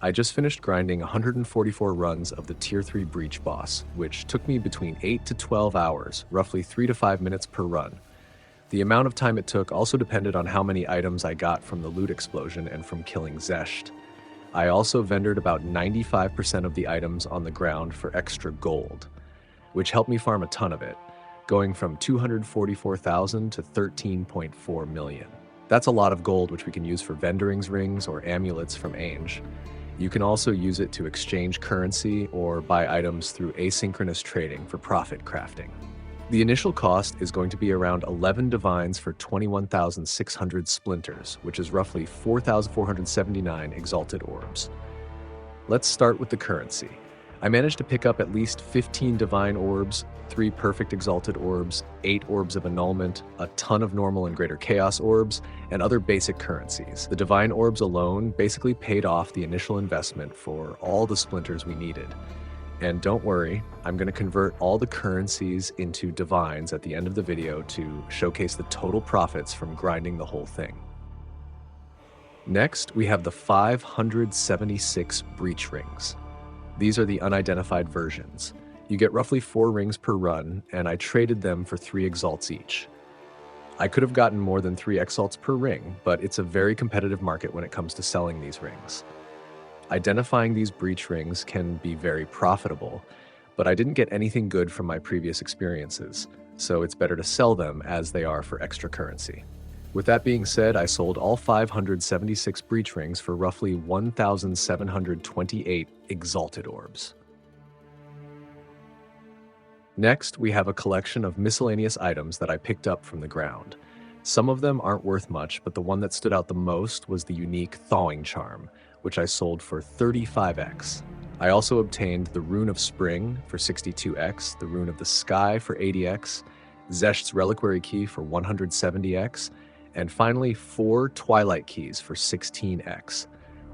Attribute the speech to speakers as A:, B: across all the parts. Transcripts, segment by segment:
A: I just finished grinding 144 runs of the Tier 3 Breach boss, which took me between 8 to 12 hours, roughly 3 to 5 minutes per run. The amount of time it took also depended on how many items I got from the loot explosion and from killing Xesht. I also vendored about 95% of the items on the ground for extra gold, which helped me farm a ton of it, going from 244,000 to 13.4 million. That's a lot of gold which we can use for vendorings rings or amulets from Ainge. You can also use it to exchange currency or buy items through asynchronous trading for profit crafting. The initial cost is going to be around 11 divines for 21,600 splinters, which is roughly 4,479 exalted orbs. Let's start with the currency. I managed to pick up at least 15 divine orbs, 3 perfect exalted orbs, 8 orbs of annulment, a ton of normal and greater chaos orbs, and other basic currencies. The divine orbs alone basically paid off the initial investment for all the splinters we needed. And don't worry, I'm going to convert all the currencies into divines at the end of the video to showcase the total profits from grinding the whole thing. Next, we have the 576 breach rings. These are the unidentified versions. You get roughly 4 rings per run, and I traded them for 3 exalts each. I could have gotten more than 3 exalts per ring, but it's a very competitive market when it comes to selling these rings. Identifying these breach rings can be very profitable, but I didn't get anything good from my previous experiences, so it's better to sell them as they are for extra currency. With that being said, I sold all 576 breach rings for roughly 1,728 exalted orbs. Next, we have a collection of miscellaneous items that I picked up from the ground. Some of them aren't worth much, but the one that stood out the most was the unique Thawing Charm, which I sold for 35x. I also obtained the Rune of Spring for 62x, the Rune of the Sky for 80x, Xesht's Reliquary Key for 170x, and finally 4 Twilight Keys for 16x.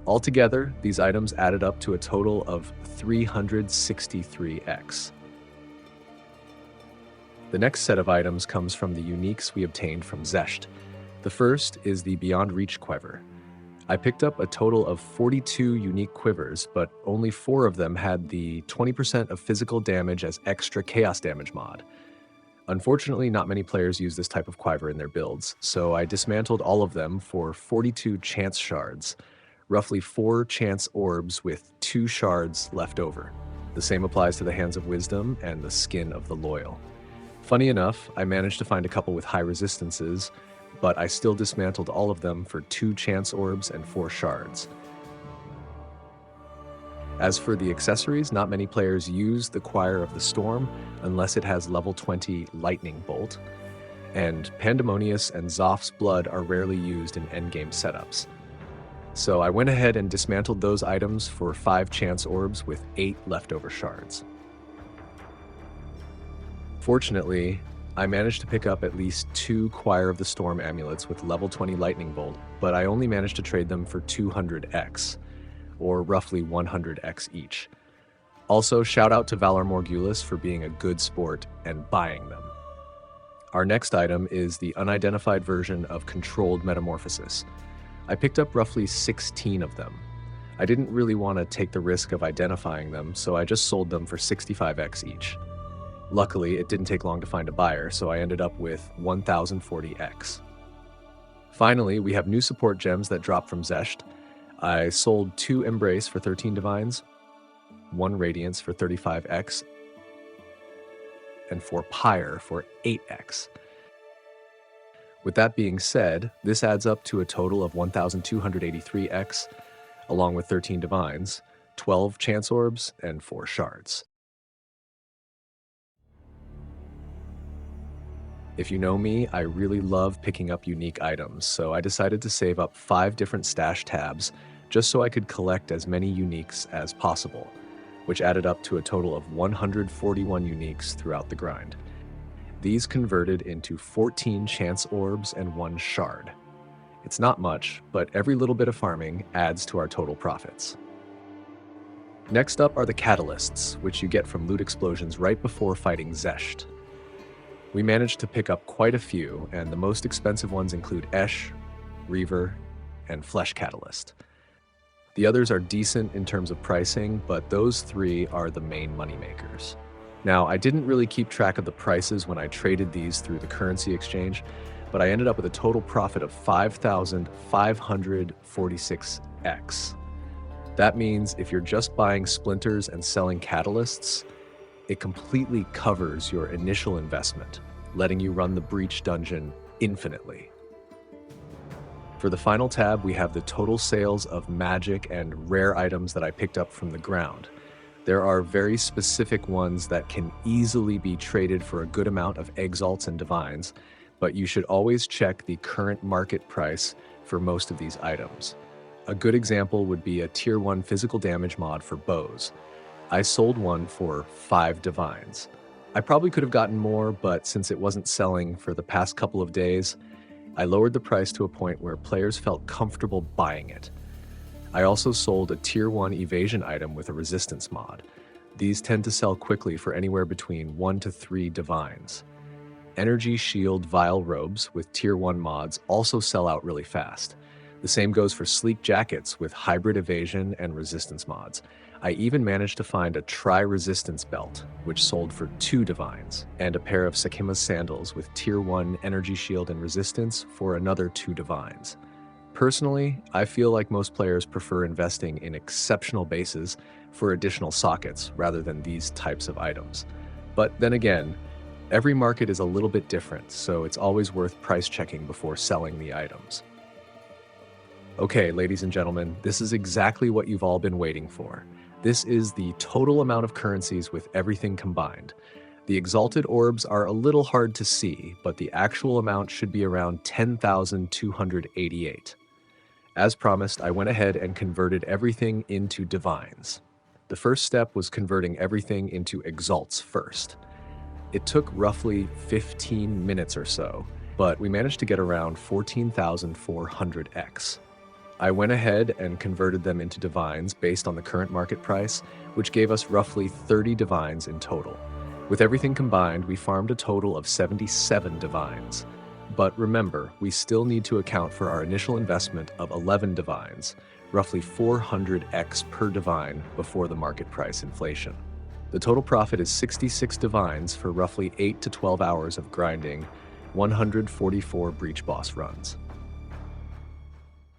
A: Altogether, these items added up to a total of 363x. The next set of items comes from the uniques we obtained from Xesht. The first is the Beyond Reach Quiver. I picked up a total of 42 unique quivers, but only 4 of them had the 20% of physical damage as extra chaos damage mod. Unfortunately, not many players use this type of quiver in their builds, so I dismantled all of them for 42 chance shards, roughly 4 chance orbs with 2 shards left over. The same applies to the Hands of Wisdom and the Skin of the Loyal. Funny enough, I managed to find a couple with high resistances, but I still dismantled all of them for 2 chance orbs and 4 shards. As for the accessories, not many players use the Choir of the Storm unless it has level 20 Lightning Bolt, and Pandemonius and Zoph's Blood are rarely used in endgame setups. So I went ahead and dismantled those items for 5 chance orbs with 8 leftover shards. Fortunately, I managed to pick up at least 2 Choir of the Storm amulets with level 20 Lightning Bolt, but I only managed to trade them for 200x, or roughly 100x each. Also, shout out to Valor Morgulis for being a good sport and buying them. Our next item is the unidentified version of Controlled Metamorphosis. I picked up roughly 16 of them. I didn't really want to take the risk of identifying them, so I just sold them for 65x each. Luckily, it didn't take long to find a buyer, so I ended up with 1,040x. Finally, we have new support gems that dropped from Xesht. I sold 2 Embrace for 13 divines, 1 Radiance for 35x, and 4 Pyre for 8x. With that being said, this adds up to a total of 1,283x, along with 13 divines, 12 chance orbs, and 4 shards. If you know me, I really love picking up unique items, so I decided to save up 5 different stash tabs just so I could collect as many uniques as possible, which added up to a total of 141 uniques throughout the grind. These converted into 14 chance orbs and 1 shard. It's not much, but every little bit of farming adds to our total profits. Next up are the catalysts, which you get from loot explosions right before fighting Xesht. We managed to pick up quite a few, and the most expensive ones include Esh, Reaver, and Flesh Catalyst. The others are decent in terms of pricing, but those three are the main moneymakers. Now, I didn't really keep track of the prices when I traded these through the currency exchange, but I ended up with a total profit of 5,546x. That means if you're just buying splinters and selling catalysts, it completely covers your initial investment, letting you run the breach dungeon infinitely. For the final tab, we have the total sales of magic and rare items that I picked up from the ground. There are very specific ones that can easily be traded for a good amount of exalts and divines, but you should always check the current market price for most of these items. A good example would be a tier 1 physical damage mod for bows. I sold one for 5 divines. I probably could have gotten more, but since it wasn't selling for the past couple of days, I lowered the price to a point where players felt comfortable buying it. I also sold a tier 1 evasion item with a resistance mod. These tend to sell quickly for anywhere between 1 to 3 divines. Energy shield vial robes with tier 1 mods also sell out really fast. The same goes for sleek jackets with hybrid evasion and resistance mods. I even managed to find a tri-resistance belt, which sold for 2 divines, and a pair of Sakima's sandals with tier 1 energy shield and resistance for another 2 divines. Personally, I feel like most players prefer investing in exceptional bases for additional sockets rather than these types of items. But then again, every market is a little bit different, so it's always worth price checking before selling the items. Okay, ladies and gentlemen, this is exactly what you've all been waiting for. This is the total amount of currencies with everything combined. The exalted orbs are a little hard to see, but the actual amount should be around 10,288. As promised, I went ahead and converted everything into divines. The first step was converting everything into exalts first. It took roughly 15 minutes or so, but we managed to get around 14,400x. I went ahead and converted them into divines based on the current market price, which gave us roughly 30 divines in total. With everything combined, we farmed a total of 77 divines. But remember, we still need to account for our initial investment of 11 divines, roughly 400x per divine before the market price inflation. The total profit is 66 divines for roughly 8 to 12 hours of grinding 144 breach boss runs.